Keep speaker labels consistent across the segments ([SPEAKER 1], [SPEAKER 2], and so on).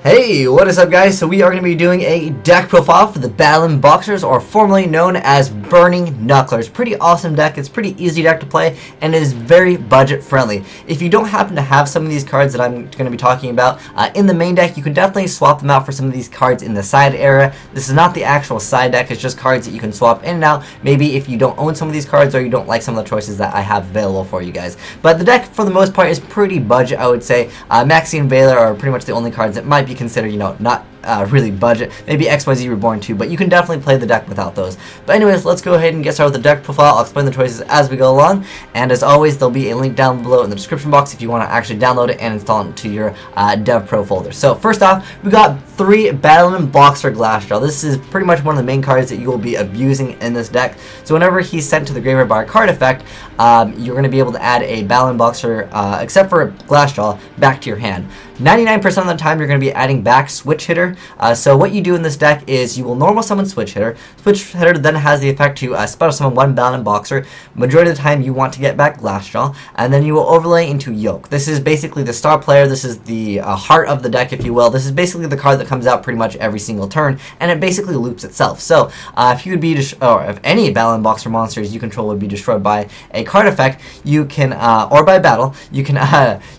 [SPEAKER 1] Hey, what is up guys? So we are going to be doing a deck profile for the Battlin Boxers, or formerly known as Burning Knucklers. Pretty awesome deck. It's pretty easy deck to play and it is very budget friendly. If you don't happen to have some of these cards that I'm going to be talking about in the main deck, you can definitely swap them out for some of these cards in the side area. This is not the actual side deck, it's just cards that you can swap in and out, maybe if you don't own some of these cards or you don't like some of the choices that I have available for you guys. But the deck for the most part is pretty budget, I would say. Maxi and Valor are pretty much the only cards that might be considered, you know, not really budget. Maybe XYZ Reborn too, but you can definitely play the deck without those. But anyways, let's go ahead and get started with the deck profile. I'll explain the choices as we go along, and as always, there'll be a link down below in the description box if you want to actually download it and install it into your DevPro folder. So first off, we got 3 Battlin Boxer Glassjaw. This is pretty much one of the main cards that you will be abusing in this deck. So whenever he's sent to the graveyard by a card effect, you're going to be able to add a Battlin Boxer, except for Glassjaw, back to your hand. 99% of the time you're going to be adding back Switch Hitter. So what you do in this deck is you will normal summon Switch Hitter. Switch Hitter then has the effect to special summon 1 Battlin Boxer. Majority of the time you want to get back Glassjaw, and then you will overlay into Yoke. This is basically the star player. This is the heart of the deck, if you will. This is basically the card that comes out pretty much every single turn, and it basically loops itself. So if you would be, or if any Battlin Boxer monsters you control would be destroyed by a card effect, you can, or by battle, you can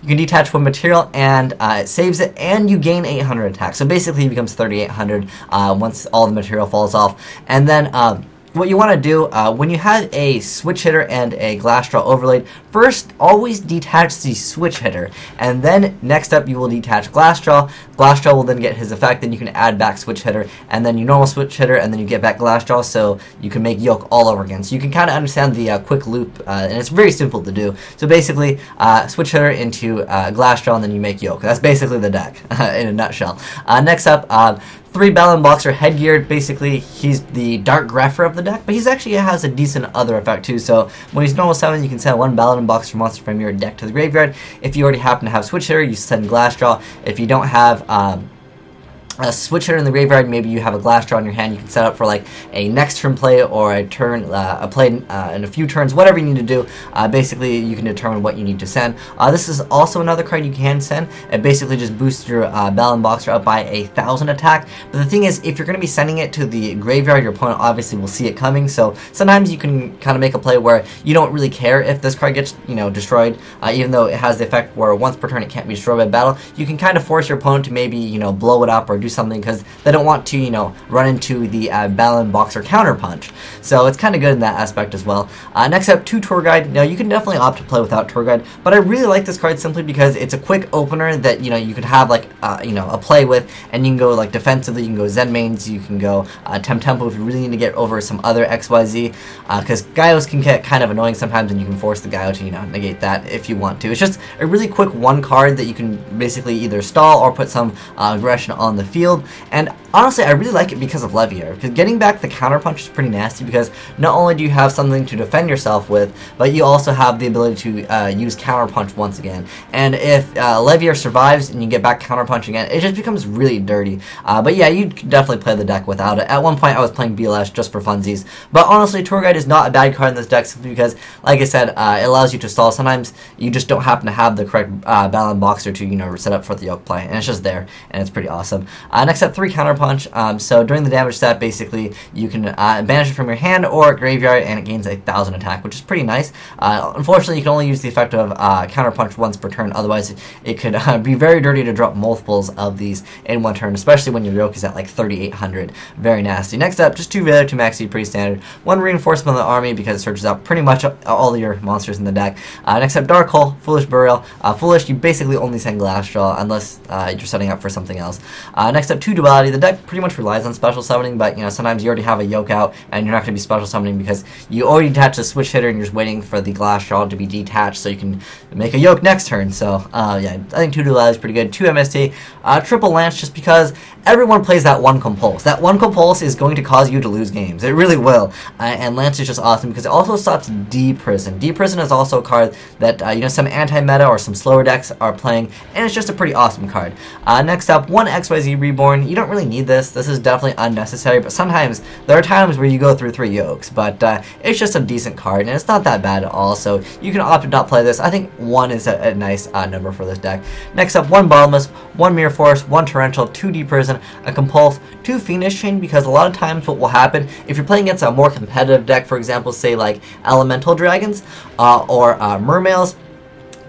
[SPEAKER 1] detach 1 material and it saves it, and you gain 800 attack. So basically he becomes 3800 once all the material falls off. And then what you want to do when you have a Switch Hitter and a Glassjaw overlaid, first always detach the Switch Hitter, and then next up you will detach Glassjaw. Glassjaw will then get his effect, then you can add back Switch Hitter, and then you normal Switch Hitter, and then you get back Glassjaw, so you can make Yoke all over again. So you can kind of understand the quick loop, and it's very simple to do. So basically, Switch Hitter into Glassjaw, and then you make Yoke. That's basically the deck in a nutshell. Next up, 3 Battlin Boxer Headgear. Basically, he's the Dark Grepher of the deck, but he's actually has a decent other effect too. So when he's normal summon, you can send 1 Battlin Boxer monster from your deck to the graveyard. If you already happen to have Switch Hitter, you send Glassjaw. If you don't have a Switch Hitter in the graveyard, maybe you have a Glassjaw in your hand, you can set up for like a next turn play or a turn, a play in a few turns, whatever you need to do. Basically, you can determine what you need to send. This is also another card you can send. It basically just boosts your Battlin Boxer up by 1000 attack. But the thing is, if you're going to be sending it to the graveyard, your opponent obviously will see it coming. So sometimes you can kind of make a play where you don't really care if this card gets, you know, destroyed, even though it has the effect where once per turn it can't be destroyed by battle. You can kind of force your opponent to maybe, you know, blow it up or do something because they don't want to, you know, run into the Battlin Boxer counterpunch. So it's kind of good in that aspect as well. Next up, 2 Tour Guide. Now you can definitely opt to play without Tour Guide, but I really like this card simply because it's a quick opener that, you know, you could have like you know, a play with, and you can go like defensively, you can go Zen Mains, you can go Tempo if you really need to get over some other XYZ, because Gyos can get kind of annoying sometimes, and you can force the Gyos to, you know, negate that if you want to. It's just a really quick 1 card that you can basically either stall or put some aggression on the field. And honestly, I really like it because of Levier, because getting back the counterpunch is pretty nasty, because not only do you have something to defend yourself with, but you also have the ability to use counterpunch once again. And if Levier survives and you get back counterpunch again, it just becomes really dirty. But yeah, you can definitely play the deck without it. At one point I was playing BLS just for funsies, but honestly, Tour Guide is not a bad card in this deck simply because, like I said, it allows you to stall. Sometimes you just don't happen to have the correct Battlin Boxer to, you know, set up for the Yoke play, and it's just there, and it's pretty awesome. Next up, 3 Counterpunch. So during the damage step, basically, you can banish it from your hand or graveyard, and it gains 1000 attack, which is pretty nice. Unfortunately, you can only use the effect of Counterpunch once per turn, otherwise it could be very dirty to drop multiples of these in 1 turn, especially when your Yoke is at like 3800. Very nasty. Next up, just 2 Valor, 2 Maxi, pretty standard. 1 Reinforcement of the army because it searches out pretty much all of your monsters in the deck. Next up, Dark Hole, Foolish Burial. Foolish, you basically only send Glassjaw unless you're setting up for something else. Next up, 2 Duality. The deck pretty much relies on special summoning, but, you know, sometimes you already have a Yoke out and you're not going to be special summoning because you already detached the Switch Hitter and you're just waiting for the Glassjaw to be detached so you can make a Yoke next turn. So yeah, I think 2 Duality is pretty good. 2 MST, triple Lance, just because everyone plays that 1 Compulse. That 1 Compulse is going to cause you to lose games. It really will. And Lance is just awesome because it also stops D-Prison. D-Prison is also a card that you know, some anti-meta or some slower decks are playing, and it's just a pretty awesome card. Next up, 1 XYZ Reborn. You don't really need need this. This is definitely unnecessary, but sometimes there are times where you go through 3 yokes, but it's just a decent card, and it's not that bad at all, so you can opt to not play this. I think 1 is a nice number for this deck. Next up, 1 Bottomless, 1 Mirror Force, 1 Torrential, 2 Deep Prison, a Compulse, 2 Fiendish Chain, because a lot of times what will happen, if you're playing against a more competitive deck, for example, say like Elemental Dragons or Mermails,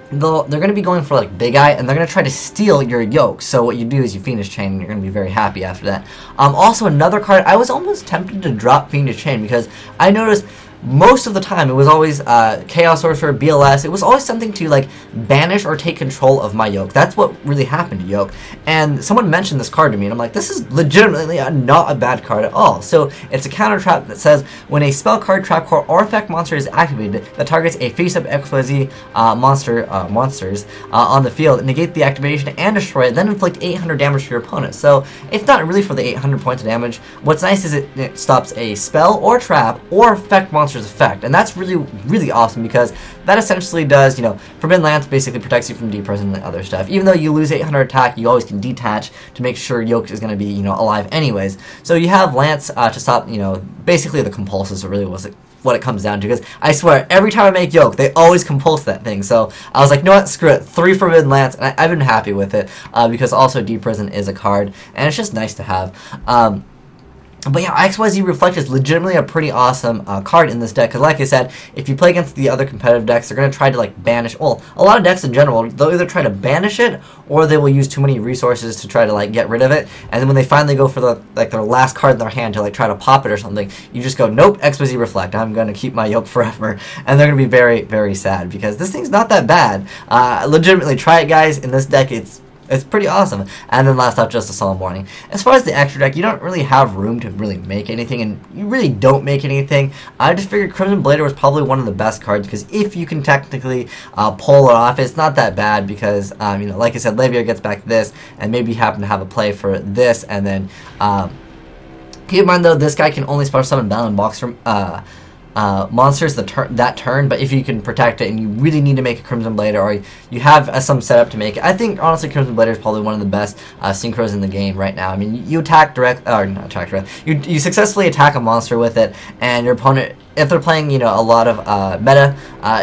[SPEAKER 1] they're going to be going for like Big Eye, and they're going to try to steal your yoke. So what you do is you Fiendish Chain, and you're going to be very happy after that. Also, another card, I was almost tempted to drop Fiendish Chain because I noticed most of the time it was always Chaos Sorcerer, BLS. It was always something to like banish or take control of my yoke. That's what really happened to yoke. And someone mentioned this card to me, and I'm like, this is legitimately not a bad card at all. So it's a counter trap that says when a spell card, trap card, or effect monster is activated that targets a face-up XYZ monsters on the field, negate the activation and destroy it, then inflict 800 damage to your opponent. So it's not really for the 800 points of damage. What's nice is it stops a spell or trap or effect monster's effect, and that's really awesome because that essentially does, Forbidden Lance basically protects you from Deep Prison and other stuff. Even though you lose 800 attack, you always can detach to make sure yoke is going to be, alive anyways. So you have Lance to stop, basically the compulses really was what it comes down to, because I swear every time I make yoke they always compulse that thing. So I was like, you know what, screw it, 3 Forbidden Lance, and I've been happy with it because also Deep Prison is a card and it's just nice to have. But yeah, XYZ Reflect is legitimately a pretty awesome card in this deck, because like I said, if you play against the other competitive decks, they're going to try to like banish, well, a lot of decks in general, they'll either try to banish it, or they will use too many resources to try to like get rid of it, and then when they finally go for their last card in their hand to like try to pop it or something, you just go, nope, XYZ Reflect, I'm going to keep my yoke forever, and they're going to be very, very sad, because this thing's not that bad. Legitimately, try it guys, in this deck it's pretty awesome. And then last up, just a Solemn Warning. As far as the extra deck, you don't really have room to really make anything, and you really don't make anything. I just figured Crimson Blader was probably one of the best cards, because if you can technically pull it off, it's not that bad, because, like I said, Levier gets back this, and maybe you happen to have a play for this, and then, keep in mind though, this guy can only special summon Battlin Boxer, monsters that turn, but if you can protect it and you really need to make a Crimson Blader, or you have some setup to make it, I think honestly Crimson Blader is probably one of the best synchros in the game right now. I mean, you attack direct, or not attack direct, you successfully attack a monster with it, and your opponent, if they're playing, a lot of meta,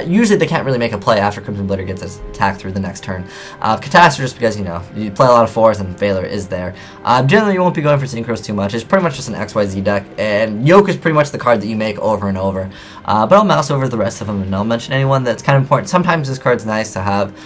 [SPEAKER 1] usually they can't really make a play after Crimson Blader gets his attack through the next turn. Catastrophe, just because, you play a lot of 4s and Failure is there. Generally, you won't be going for synchros too much. It's pretty much just an XYZ deck, and Yoke is pretty much the card that you make over and over. But I'll mouse over the rest of them, and I'll mention anyone that's kind of important. Sometimes this card's nice to have.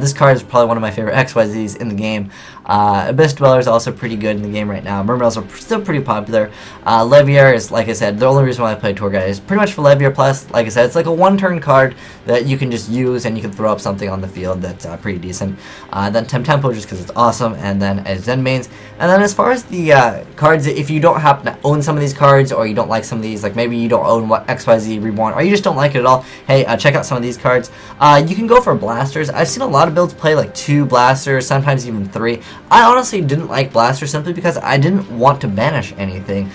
[SPEAKER 1] This card is probably one of my favorite XYZs in the game. Abyss Dweller is also pretty good in the game right now. Mermails are still pretty popular. Levier is, like I said, the only reason why I play Tour Guide is pretty much for Levier. Plus, like I said, it's like a one-turn card that you can just use, and you can throw up something on the field that's pretty decent. Then Tempo, just because it's awesome, and then as Zenbanes. And then as far as the cards, if you don't happen to own some of these cards, or you don't like some of these, like maybe you don't own what XYZ Reborn, or you just don't like it at all, hey, check out some of these cards. You can go for blasters. I've seen a lot of builds play like 2 blasters, sometimes even 3. I honestly didn't like blasters simply because I didn't want to banish anything.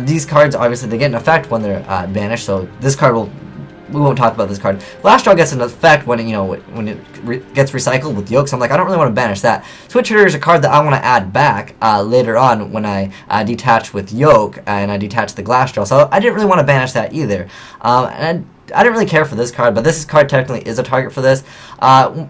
[SPEAKER 1] These cards, obviously, they get an effect when they're banished, so this card will... We won't talk about this card. Blast Draw gets an effect when it gets recycled with Yoke, so I'm like, I don't really want to banish that. Switch Hitter is a card that I want to add back later on when I detach with Yoke and I detach the Glass Draw, so I didn't really want to banish that either. And I didn't really care for this card, but this card technically is a target for this.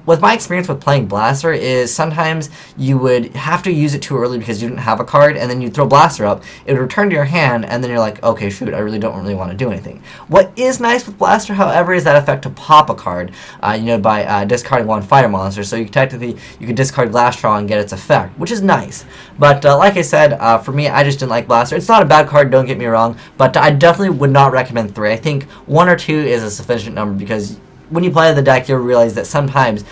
[SPEAKER 1] With my experience with playing Blaster is sometimes you would have to use it too early because you didn't have a card, and then you throw Blaster up, it would return to your hand, and then you're like, okay, shoot, I really don't want to do anything. What is nice with Blaster, however, is that effect to pop a card, by discarding 1 fighter monster, so you could discard Glass Draw and get its effect, which is nice. But like I said, for me, I just didn't like Blaster. It's not a bad card, don't get me wrong, but I definitely would not recommend 3. I think 1 or 2 is a sufficient number, because when you play the deck, you'll realize that sometimes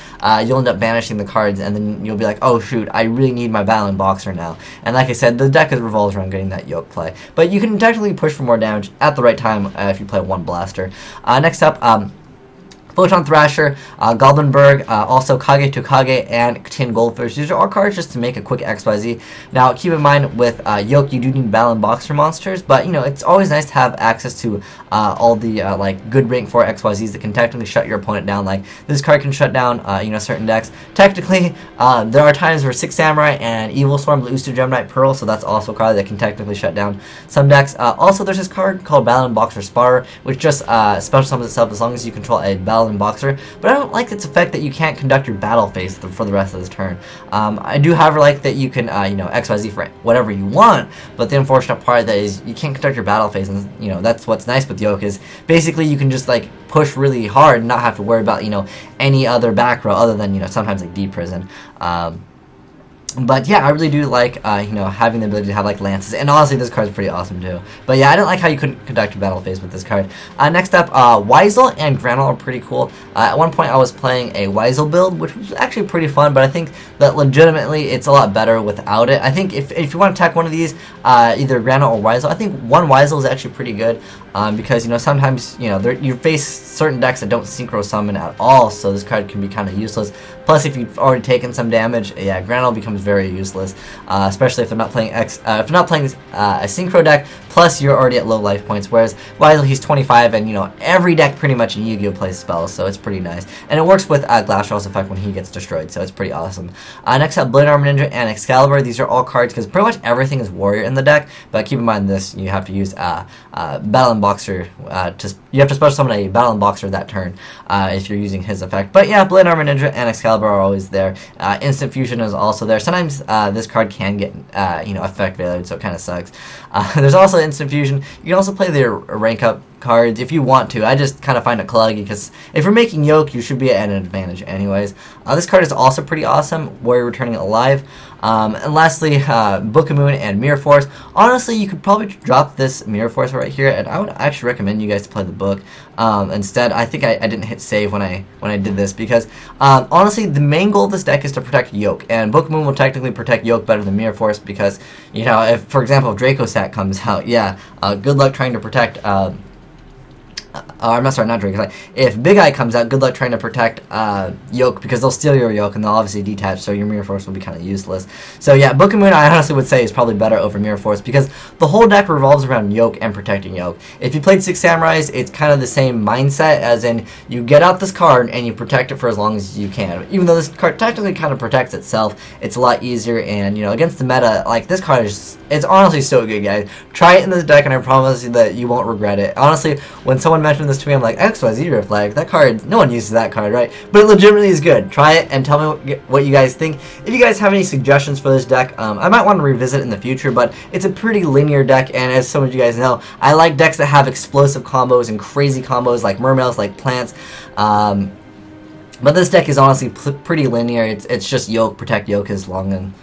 [SPEAKER 1] you'll end up banishing the cards, and then you'll be like, oh shoot, I really need my Battlin Boxer now. And like I said, the deck revolves around getting that Yoke play. But you can technically push for more damage at the right time if you play 1 Blaster. Next up, Photon Thrasher, Goblinberg, also Kage Tokage, and Tin Goldfish. These are all cards just to make a quick XYZ. Now, keep in mind with Yoke, you do need Battlin Boxer monsters, but you know it's always nice to have access to all the like good rank 4 XYZs that can technically shut your opponent down. Like this card can shut down you know, certain decks. Technically, there are times where 6 Samurai and Evil Storm lose to Gemini Pearl, so that's also a card that can technically shut down some decks. Also, there's this card called Battlin Boxer Sparer, which just special summons itself as long as you control a Battlin Boxer, but I don't like its effect that you can't conduct your battle phase for the rest of this turn. I do, however, like that you can you know, XYZ for whatever you want, but the unfortunate part of that is you can't conduct your battle phase, and you know that's what's nice with Yoke is basically you can just like push really hard and not have to worry about, you know, any other back row other than, you know, sometimes like Deep Prison. But yeah, I really do like, you know, having the ability to have, like, lances. And honestly, this card's pretty awesome, too. But yeah, I didn't like how you couldn't conduct your battle phase with this card. Next up, Weisel and Granel are pretty cool. At one point, I was playing a Weisel build, which was actually pretty fun, but I think that legitimately it's a lot better without it. I think if you want to attack one of these, either Granel or Weisel, I think one Weisel is actually pretty good. Because, you know, sometimes, you know, you face certain decks that don't synchro summon at all, so this card can be kind of useless. Plus, if you've already taken some damage, yeah, Granel becomes very useless, especially if they're not playing a synchro deck. Plus, you're already at low life points. Whereas Weisel, he's 25, and you know every deck pretty much in Yu-Gi-Oh plays spells, so it's pretty nice. And it works with Glassjaw's effect when he gets destroyed, so it's pretty awesome. Next up, Blade Armor Ninja and Excalibur. These are all cards because pretty much everything is warrior in the deck. But keep in mind this: you have to use Battlin Boxer. You have to special summon a Battlin Boxer that turn if you're using his effect. But yeah, Blade Armor Ninja and Excalibur are always there. Instant Fusion is also there. Sometimes this card can get you know, effect validated, so it kind of sucks. There's also Instant Fusion. You can also play their rank up cards if you want to. I just kind of find it cluggy because if you're making Yoke, you should be at an advantage anyways. This card is also pretty awesome, Warrior Returning Alive. And lastly, Book of Moon and Mirror Force. Honestly, you could probably drop this Mirror Force right here, and I would actually recommend you guys to play the book. Instead, I think I didn't hit save when I did this because honestly, the main goal of this deck is to protect Yoke, and Book of Moon will technically protect Yoke better than Mirror Force because, you know, if for example if Draco Sat comes out, yeah, good luck trying to protect. I'm not sorry, not Drake. If Big Eye comes out, good luck trying to protect Yoke because they'll steal your Yoke and they'll obviously detach, so your Mirror Force will be kind of useless. So yeah, Book of Moon I honestly would say is probably better over Mirror Force because the whole deck revolves around Yoke and protecting Yoke. If you played 6 Samurais, it's kind of the same mindset as in you get out this card and you protect it for as long as you can. Even though this card technically kind of protects itself, it's a lot easier, and you know, against the meta, like this card is, it's honestly so good, guys. Try it in this deck and I promise you that you won't regret it. Honestly, when someone mentioned this to me, I'm like, XYZ Reflect, that card, no one uses that card, right? But it legitimately is good. Try it and tell me what you guys think. If you guys have any suggestions for this deck, I might want to revisit it in the future, but it's a pretty linear deck, and as some of you guys know, I like decks that have explosive combos and crazy combos like Mermails, like Plants. But this deck is honestly pretty linear. It's just Yoke, protect Yoke as long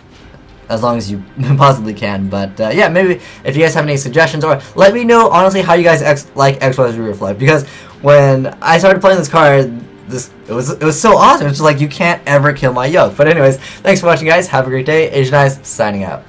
[SPEAKER 1] as you possibly can. But yeah, maybe if you guys have any suggestions, or let me know honestly how you guys like XYZ Reflect, because when I started playing this card, it was so awesome. It's just like you can't ever kill my Yoke. But anyways, thanks for watching, guys. Have a great day. Asian Eyes signing out.